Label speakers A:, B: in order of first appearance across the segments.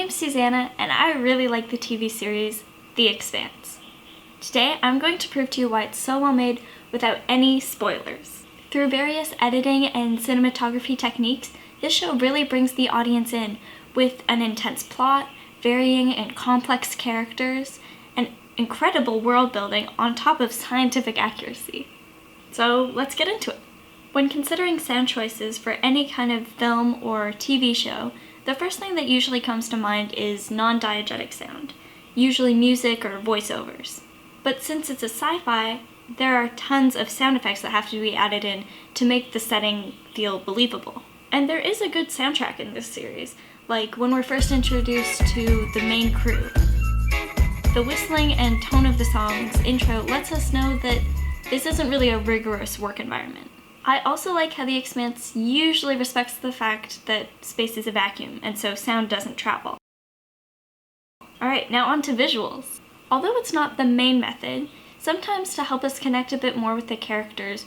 A: name's Susanna, and I really like the TV series The Expanse. Today, I'm going to prove to you why it's so well made without any spoilers. Through various editing and cinematography techniques, this show really brings the audience in with an intense plot, varying and complex characters, and incredible world building on top of scientific accuracy. So let's get into it. When considering sound choices for any kind of film or TV show, the first thing that usually comes to mind is non-diegetic sound, usually music or voiceovers. But since it's a sci-fi, there are tons of sound effects that have to be added in to make the setting feel believable. And there is a good soundtrack in this series, like when we're first introduced to the main crew. The whistling and tone of the song's intro lets us know that this isn't really a rigorous work environment. I also like how The Expanse usually respects the fact that space is a vacuum, and so sound doesn't travel. Alright, now on to visuals. Although it's not the main method, sometimes to help us connect a bit more with the characters,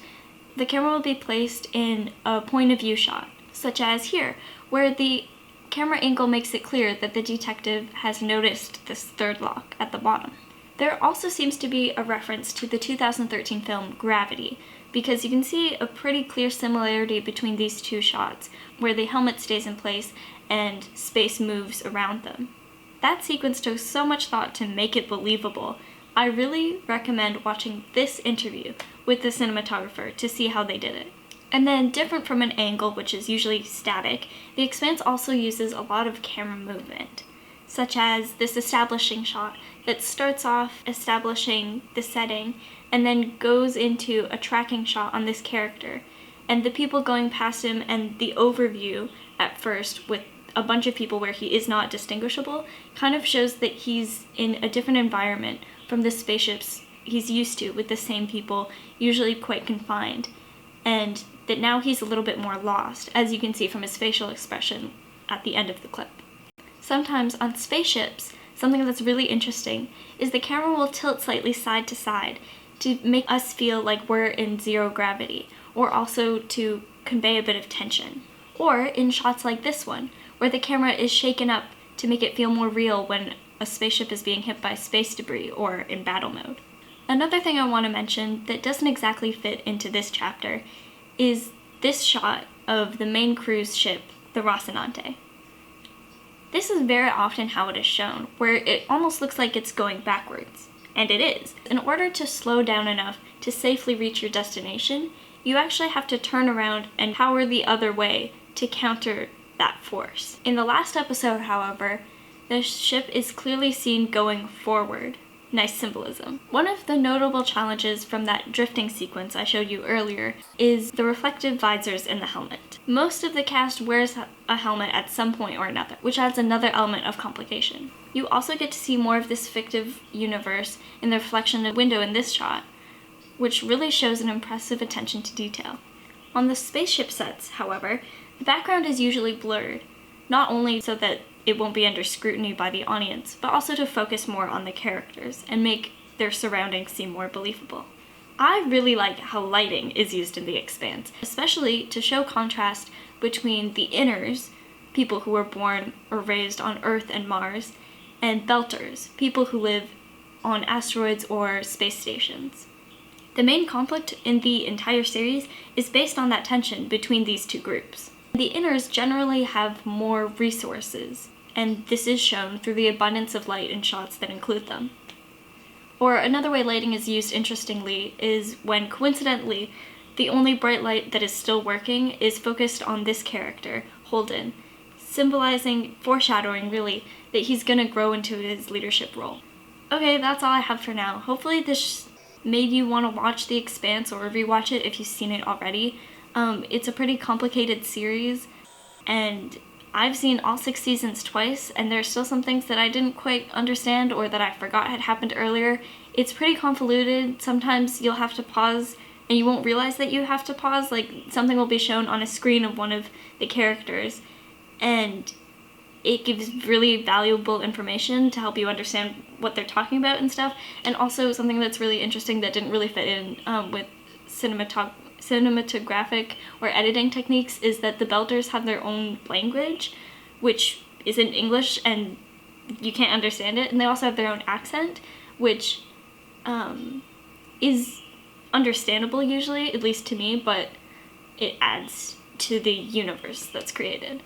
A: the camera will be placed in a point of view shot, such as here, where the camera angle makes it clear that the detective has noticed this third lock at the bottom. There also seems to be a reference to the 2013 film Gravity, because you can see a pretty clear similarity between these two shots, where the helmet stays in place and space moves around them. That sequence took so much thought to make it believable. I really recommend watching this interview with the cinematographer to see how they did it. And then, different from an angle, which is usually static, The Expanse also uses a lot of camera movement, such as this establishing shot that starts off establishing the setting and then goes into a tracking shot on this character, and the people going past him, and the overview at first with a bunch of people where he is not distinguishable kind of shows that he's in a different environment from the spaceships he's used to with the same people, usually quite confined, and that now he's a little bit more lost, as you can see from his facial expression at the end of the clip. Sometimes on spaceships, something that's really interesting is the camera will tilt slightly side to side to make us feel like we're in zero gravity, or also to convey a bit of tension. Or in shots like this one, where the camera is shaken up to make it feel more real when a spaceship is being hit by space debris or in battle mode. Another thing I want to mention that doesn't exactly fit into this chapter is this shot of the main crew's ship, the Rocinante. This is very often how it is shown, where it almost looks like it's going backwards. And it is. In order to slow down enough to safely reach your destination, you actually have to turn around and power the other way to counter that force. In the last episode, however, the ship is clearly seen going forward. Nice symbolism. One of the notable challenges from that drifting sequence I showed you earlier is the reflective visors in the helmet. Most of the cast wears a helmet at some point or another, which adds another element of complication. You also get to see more of this fictive universe in the reflection of the window in this shot, which really shows an impressive attention to detail. On the spaceship sets, however, the background is usually blurred, not only so that it won't be under scrutiny by the audience, but also to focus more on the characters and make their surroundings seem more believable. I really like how lighting is used in The Expanse, especially to show contrast between the inners, people who were born or raised on Earth and Mars, and belters, people who live on asteroids or space stations. The main conflict in the entire series is based on that tension between these two groups. The inners generally have more resources, and this is shown through the abundance of light in shots that include them. Or another way lighting is used interestingly is when, coincidentally, the only bright light that is still working is focused on this character, Holden, symbolizing, foreshadowing really, that he's gonna grow into his leadership role. Okay, that's all I have for now. Hopefully this made you want to watch The Expanse or rewatch it if you've seen it already. It's a pretty complicated series, and I've seen all 6 seasons twice, and there's still some things that I didn't quite understand or that I forgot had happened earlier. It's pretty convoluted. Sometimes you'll have to pause and you won't realize that you have to pause, like something will be shown on a screen of one of the characters, and it gives really valuable information to help you understand what they're talking about and stuff. And also something that's really interesting that didn't really fit in with cinematographic or editing techniques is that the belters have their own language, which isn't English, and you can't understand it. And they also have their own accent, which is understandable usually, at least to me, but it adds to the universe that's created.